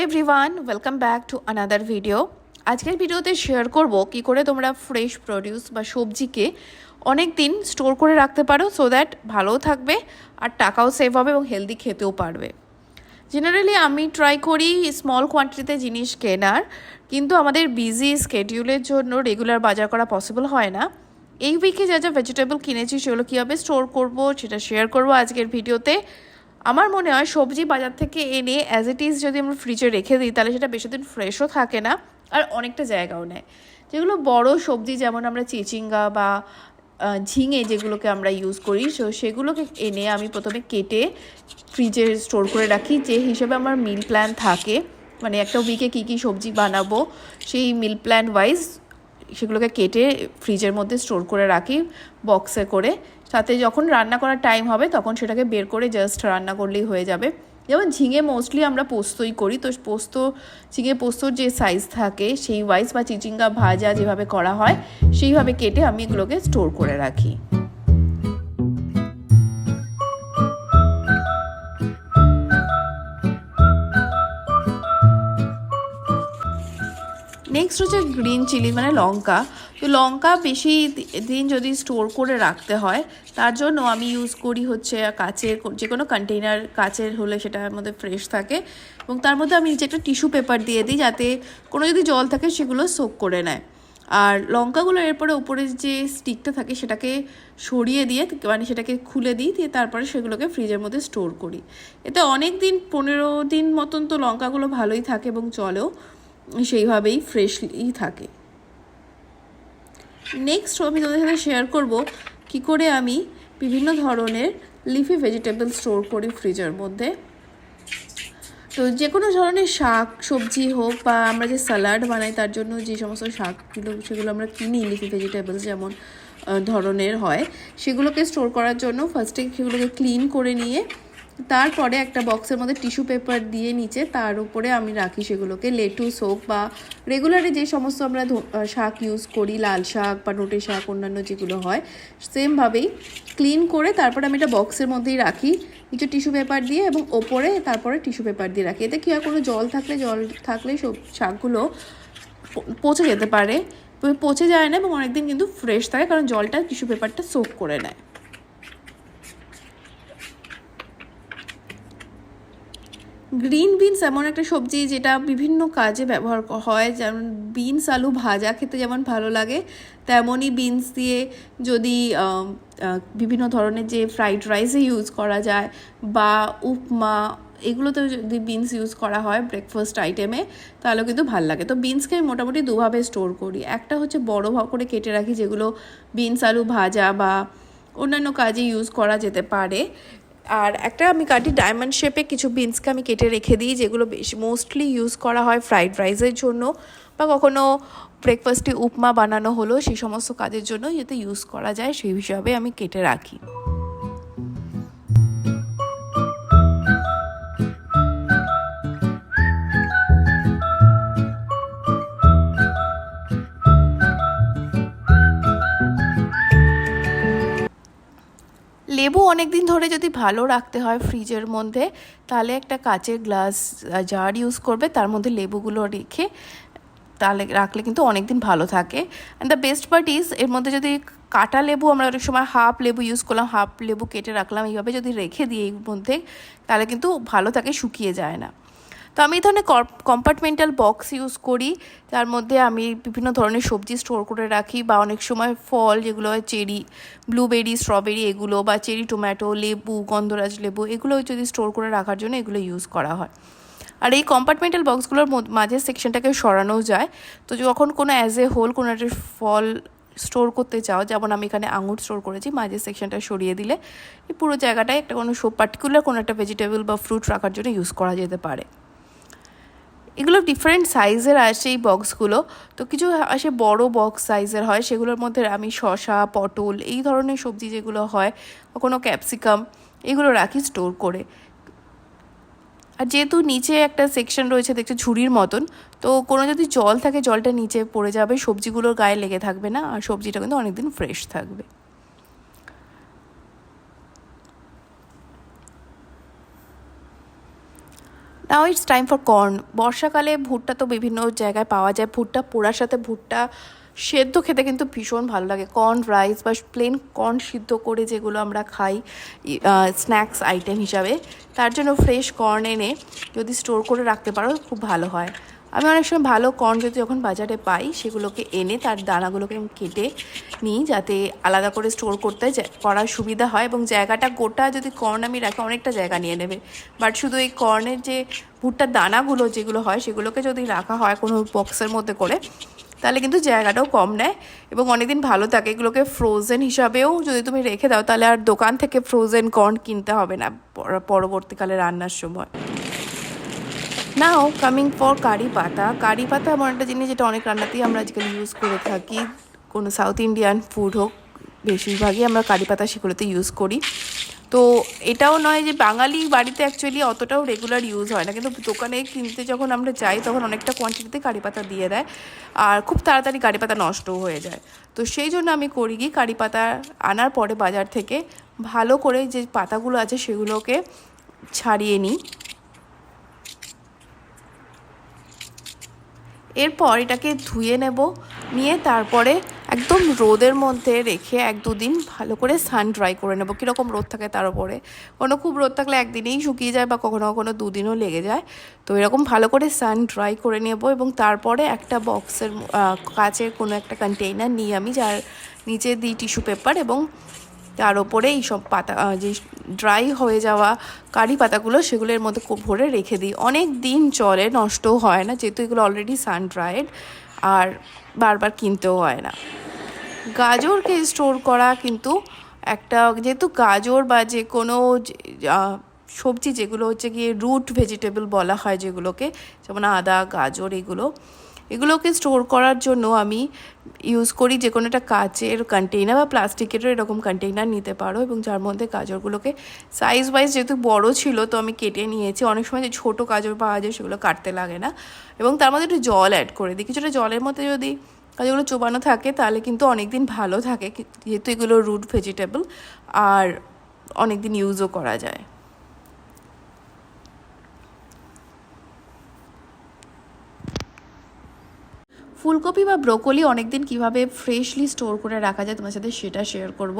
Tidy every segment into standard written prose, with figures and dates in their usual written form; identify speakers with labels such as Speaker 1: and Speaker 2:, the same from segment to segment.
Speaker 1: Everyone, welcome back to another video. আজকের ভিডিওতে share করব কি করে তোমরা ফ্রেশ প্রোডিউস বা সবজিকে অনেক দিন স্টোর করে রাখতে পারো, সো দ্যাট ভালোও থাকবে আর টাকাও সেভ হবে এবং হেলদি খেতেও পারবে। জেনারেলি আমি ট্রাই করি স্মল কোয়ান্টিটিতে জিনিস কেনার, কিন্তু আমাদের বিজি স্কেডিউলের জন্য রেগুলার বাজার করা পসিবল হয় না। এই উইকে যা যা ভেজিটেবল কিনেছি সেগুলো কীভাবে স্টোর করব সেটা শেয়ার করব আজকের ভিডিওতে। আমার মনে হয় সবজি বাজার থেকে এনে অ্যাজ ইট ইজ যদি আমরা ফ্রিজে রেখে দিই তাহলে সেটা বেশি দিন ফ্রেশও থাকে না আর অনেকটা জায়গাও নেয়। যেগুলো বড় সবজি যেমন আমরা চিচিঙ্গা বা ঝিঙে যেগুলোকে আমরা ইউজ করি, সেগুলোকে এনে আমি প্রথমে কেটে ফ্রিজে স্টোর করে রাখি, যে হিসেবে আমার মিল প্ল্যান থাকে, মানে একটা উইকে কী কী সবজি বানাবো সেই মিল প্ল্যান ওয়াইজ সেগুলোকে কেটে ফ্রিজের মধ্যে স্টোর করে রাখি বক্সে করে। সাথে যখন রান্না করার টাইম হবে তখন সেটাকে বের করে জাস্ট রান্না করলেই হয়ে যাবে। যেমন ঝিঙে মোস্টলি আমরা পোস্তই করি, তো ঝিঙে পোস্তর যে সাইজ থাকে সেই ওয়াইজ বা চিচিঙ্গা ভাজা যেভাবে করা হয় সেইভাবে কেটে আমি এগুলোকে স্টোর করে রাখি। নেক্সট হচ্ছে গ্রিন চিলি মানে লঙ্কা। তো লঙ্কা বেশি দিন যদি স্টোর করে রাখতে হয় তার জন্য আমি ইউজ করি হচ্ছে কাচের যে কোনো কন্টেইনার, কাচের হলে সেটার মধ্যে ফ্রেশ থাকে এবং তার মধ্যে আমি নিচে একটা টিস্যু পেপার দিয়ে দিই যাতে কোনো যদি জল থাকে সেগুলো সোক করে নেয়। আর লঙ্কাগুলো এরপরে উপরে যে স্টিকটা থাকে সেটাকে সরিয়ে দিয়ে মানে সেটাকে খুলে দিই, দিয়ে তারপরে সেগুলোকে ফ্রিজের মধ্যে স্টোর করি। এতে অনেক দিন 15 দিন মতন তো লঙ্কাগুলো ভালোই থাকে এবং চলেও সেইভাবেই ফ্রেশলি থাকে। নেক্সট আমি তোমাদের সাথে শেয়ার করব কি করে আমি বিভিন্ন ধরনের লিফি ভেজিটেবল স্টোর করি ফ্রিজের মধ্যে। তো যে কোনো ধরনের শাক সবজি হোক বা আমরা যে স্যালাড বানাই তার জন্য যে সমস্ত শাকগুলো সেগুলো আমরা কিনি লিফি ভেজিটেবলস যেমন ধরনের হয়, সেগুলোকে স্টোর করার জন্য ফার্স্টে সেগুলোকে ক্লিন করে নিয়ে তারপরে একটা বক্সের মধ্যে টিস্যু পেপার দিয়ে নিচে তার উপরে আমি রাখি সেগুলোকে। লেটুস হোক বা রেগুলারে যে সমস্ত আমরা শাক ইউজ করি, লাল শাক বা নোটে শাক অন্যান্য যেগুলো হয়, সেমভাবেই ক্লিন করে তারপরে আমি একটা বক্সের মধ্যেই রাখি নিচে টিস্যু পেপার দিয়ে এবং ওপরে তারপরে টিস্যু পেপার দিয়ে রাখি। এতে কী হয়, কোনো জল থাকলে সব শাকগুলো পচে যেতে পারে, পচে যায় না এবং অনেকদিন কিন্তু ফ্রেশ থাকে, কারণ জলটা টিস্যু পেপারটা সোক করে নেয়। গ্রিন বিনস এমন একটা সবজি যেটা বিভিন্ন কাজে ব্যবহার হয়, যেমন বিনস আলু ভাজা খেতে যেমন ভালো লাগে, তেমনই বিনস দিয়ে যদি বিভিন্ন ধরনের যে ফ্রাইড রাইসে ইউজ করা যায় বা উপমা এগুলোতেও যদি বিনস ইউজ করা হয় ব্রেকফাস্ট আইটেমে তাহলেও কিন্তু ভালো লাগে। তো বিনসকে আমি মোটামুটি দুভাবে স্টোর করি। একটা হচ্ছে বড় করে কেটে রাখি, যেগুলো বিনস আলু ভাজা বা অন্যান্য কাজে ইউজ করা যেতে পারে। আর একটা আমি কাটি ডায়মন্ড শেপে কিছু বিনসকে আমি কেটে রেখে দিই, যেগুলো বেশি মোস্টলি ইউজ করা হয় ফ্রাইড রাইসের জন্য বা কখনো ব্রেকফাস্টে উপমা বানানো হলো সেই সমস্ত কাজের জন্য যাতে ইউজ করা যায় সেই হিসাবে আমি কেটে রাখি। লেবু অনেক দিন ধরে যদি ভালো রাখতে হয় ফ্রিজের মধ্যে তাহলে একটা কাচের গ্লাস জার ইউজ করবে, তার মধ্যে লেবুগুলো রেখে তাহলে রাখলে কিন্তু অনেক দিন ভালো থাকে। And the best part is এর মধ্যে যদি কাটা লেবু আমরা অনেক সময় হাফ লেবু ইউজ করলাম, হাফ লেবু কেটে রাখলাম, এইভাবে যদি রেখে দিই এর মধ্যে তাহলে কিন্তু ভালো থাকে, শুকিয়ে যায় না। তো আমি এই ধরনের কম্পার্টমেন্টাল বক্স ইউজ করি, তার মধ্যে আমি বিভিন্ন ধরনের সবজি স্টোর করে রাখি বা অনেক সময় ফল যেগুলো হয় চেরি, ব্লুবেরি, স্ট্রবেরি এগুলো বা চেরি টমেটো, লেবু, গন্ধরাজ লেবু এগুলো যদি স্টোর করে রাখার জন্য এগুলো ইউজ করা হয়। আর এই কম্পার্টমেন্টাল বক্সগুলোর মাঝের সেকশনটাকে সরানো যায়। তো যখন কোনো অ্যাজ এ হোল কোনো একটা ফল স্টোর করতে চাও, যেমন আমি এখানে আঙুর স্টোর করেছি, মাঝের সেকশনটা সরিয়ে দিলে এই পুরো জায়গাটায় একটা কোনো পার্টিকুলার কোনো একটা ভেজিটেবল বা ফ্রুট রাখার জন্য ইউজ করা যেতে পারে। এগুলো ডিফারেন্ট সাইজের আসে এই বক্সগুলো, তো কিছু আসে বড় বক্স সাইজের হয়, সেগুলোর মধ্যে আমি শসা, পটল এই ধরনের সবজি যেগুলো হয়, কোনো ক্যাপসিকাম এগুলো রাখি স্টোর করে। আর যেহেতু নিচে একটা সেকশন রয়েছে দেখছি ঝুড়ির মতন, তো কোনো যদি জল থাকে জলটা নিচে পড়ে যাবে, সবজিগুলোর গায়ে লেগে থাকবে না আর সবজিটা কিন্তু অনেকদিন ফ্রেশ থাকবে। Now it's time for corn. বর্ষাকালে ভুট্টা তো বিভিন্ন জায়গায় পাওয়া যায়, ভুট্টা পোড়ার সাথে ভুট্টা সেদ্ধ খেতে কিন্তু ভীষণ ভালো লাগে। কর্ন রাইস বা প্লেন কর্ন সিদ্ধ করে যেগুলো আমরা খাই স্ন্যাক্স আইটেম হিসাবে, তার জন্য ফ্রেশ কর্ন এনে যদি স্টোর করে রাখতে পারো খুব ভালো হয়। আমি অনেক সময় ভালো কর্ন যদি যখন বাজারে পাই সেগুলোকে এনে তার দানাগুলোকে আমি কেটে নিই, যাতে আলাদা করে স্টোর করতে করার সুবিধা হয়। এবং জায়গাটা গোটা যদি কর্ন আমি রাখি অনেকটা জায়গা নিয়ে নেবে, বাট শুধু এই কর্নের যে ভুট্টার দানাগুলো যেগুলো হয় সেগুলোকে যদি রাখা হয় কোনো বক্সের মধ্যে করে, তাহলে কিন্তু জায়গাটাও কম নেয় এবং অনেকদিন ভালো থাকে। এগুলোকে ফ্রোজেন হিসাবেও যদি তুমি রেখে দাও তাহলে আর দোকান থেকে ফ্রোজেন কর্ন কিনতে হবে না পরবর্তীকালে রান্নার সময়। নাও কামিং ফর কারি পাতা। কারি পাতা এমন একটা জিনিস যেটা অনেক রান্নাতেই আমরা আজকাল ইউজ করে থাকি। কোনো সাউথ ইন্ডিয়ান ফুড হোক, বেশিরভাগই আমরা কারি পাতা সেগুলোতে ইউজ করি। তো এটাও নয় যে বাঙালি বাড়িতে অ্যাকচুয়ালি অতটাও রেগুলার ইউজ হয় না, কিন্তু দোকানে কিনতে যখন আমরা যাই তখন অনেকটা কোয়ান্টিটিতে কারি পাতা দিয়ে দেয়, আর খুব তাড়াতাড়ি কারি পাতা নষ্টও হয়ে যায়। তো সেই জন্য আমি করি কি, কারি পাতা আনার পরে বাজার থেকে ভালো করে যে পাতাগুলো আছে সেগুলোকে ছাড়িয়ে নিই। এরপর এটাকে ধুয়ে নেব, নিয়ে তারপরে একদম রোদের মধ্যে রেখে 1-2 দিন ভালো করে সান ড্রাই করে নেব। কীরকম রোদ থাকে তার উপরে, কোনো খুব রোদ থাকলে একদিনেই শুকিয়ে যায় বা কখনো কখনো 2 দিনও লেগে যায়। তো এরকম ভালো করে সান ড্রাই করে নেব এবং তারপরে একটা বক্সের কাচের কোনো একটা কন্টেইনার নিয়ে আমি, যার নিচে দিই টিস্যু পেপার এবং তার ওপরে এই সব পাতা যে ড্রাই হয়ে যাওয়া কারি পাতাগুলো সেগুলোর মধ্যে ভরে রেখে দিই। অনেক দিন চলে, নষ্টও হয় না যেহেতু এগুলো অলরেডি সান ড্রাইড, আর বারবার কিনতেও হয় না। গাজরকে স্টোর করা কিন্তু একটা, যেহেতু গাজর বা যে কোনো সবজি যেগুলো হচ্ছে গিয়ে রুট ভেজিটেবল বলা হয় যেগুলোকে, যেমন আদা গাজর এগুলোকে স্টোর করার জন্য আমি ইউজ করি যে কোনো একটা কাচের কন্টেইনার বা প্লাস্টিকেরও এরকম কন্টেইনার নিতে পারো, এবং যার মধ্যে গাজরগুলোকে সাইজ ওয়াইজ যেহেতু বড় ছিল তো আমি কেটে নিয়েছি। অনেক সময় যে ছোটো গাজর পাওয়া যায় সেগুলো কাটতে লাগে না, এবং তার মধ্যে একটু জল অ্যাড করে দিই। কিছুটা জলের মধ্যে যদি গাজরগুলো চোবানো থাকে তাহলে কিন্তু অনেক দিন ভালো থাকে, যেহেতু এগুলো রুট ভেজিটেবল আর অনেক দিন ইউজও করা যায়। ফুলকপি বা ব্রোকলি অনেকদিন কীভাবে ফ্রেশলি স্টোর করে রাখা যায় তোমার সাথে সেটা শেয়ার করব।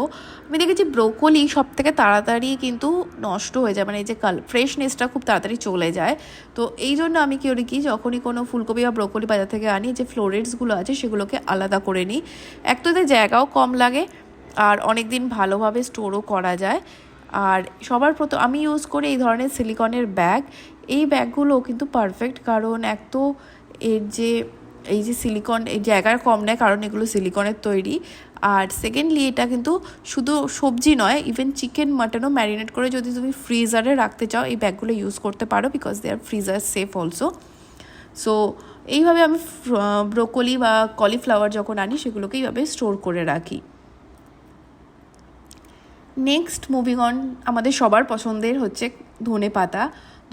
Speaker 1: আমি দেখেছি ব্রোকলি সব থেকে তাড়াতাড়ি কিন্তু নষ্ট হয়ে যায়, মানে এই যে ফ্রেশনেসটা খুব তাড়াতাড়ি চলে যায়। তো এই জন্য আমি কি করি কি, যখনই কোনো ফুলকপি বা ব্রোকলি বাজার থেকে আনি, যে ফ্লোরেটসগুলো আছে সেগুলোকে আলাদা করে নিই। এক তো এতে জায়গাও কম লাগে আর অনেক দিন ভালোভাবে স্টোরও করা যায়। আর সবার প্রথম আমি ইউজ করি এই ধরনের সিলিকনের ব্যাগ। এই ব্যাগগুলো কিন্তু পারফেক্ট, কারণ এক তো এই যে সিলিকন, এই জায়গার কম নেয় কারণ এগুলো সিলিকনের তৈরি। আর সেকেন্ডলি এটা কিন্তু শুধু সবজি নয়, ইভেন চিকেন মাটনও ম্যারিনেট করে যদি তুমি ফ্রিজারে রাখতে চাও এই ব্যাগগুলো ইউজ করতে পারো, because they are freezer safe also. So এইভাবে আমি ব্রোকলি বা কলিফ্লাওয়ার যখন আনি সেগুলোকে এইভাবে স্টোর করে রাখি। নেক্সট মুভিং অন, আমাদের সবার পছন্দের হচ্ছে ধনেপাতা।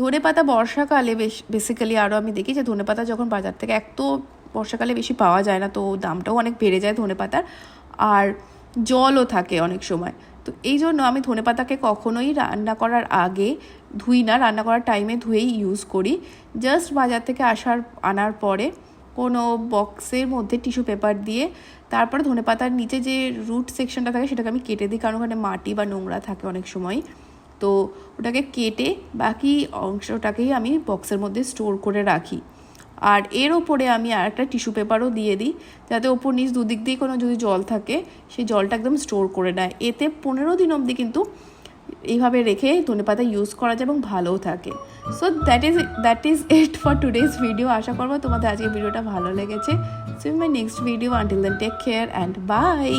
Speaker 1: ধনেপাতা বর্ষাকালে বেসিক্যালি আরও আমি দেখি যে ধনেপাতা যখন বাজার থেকে, এক তো বর্ষাকালে বেশি পাওয়া যায় না তো দামটাও অনেক বেড়ে যায় ধনেপাতার, আর জলও থাকে অনেক সময়। তো এই জন্য আমি ধনেপাতাকে কখনোই রান্না করার আগে ধুই না, রান্না করার টাইমে ধুয়েই ইউজ করি। জাস্ট বাজার থেকে আনার পরে কোনো বক্সের মধ্যে টিস্যু পেপার দিয়ে তারপরে ধনেপাতার নিচে যে রুট সেকশনটা থাকে সেটাকে আমি কেটে দিই, কারণ ওখানে মাটি বা নোংরা থাকে অনেক সময়। তো ওটাকে কেটে বাকি অংশটাকেই আমি বক্সের মধ্যে স্টোর করে রাখি। আর এর ওপরে আমি আর একটা টিস্যু পেপারও দিয়ে দিই, যাতে ওপর নিচ দুদিক দিয়ে কোনো যদি জল থাকে সেই জলটা একদম স্টোর করে নেয়। এতে 15 দিন অবধি কিন্তু এইভাবে রেখে ধনেপাতা ইউজ করা যায় এবং ভালোও থাকে। So that is it for today's video. আশা করবো তোমাদের আজকে ভিডিওটা ভালো লেগেছে। So in my next video, until then take care and by.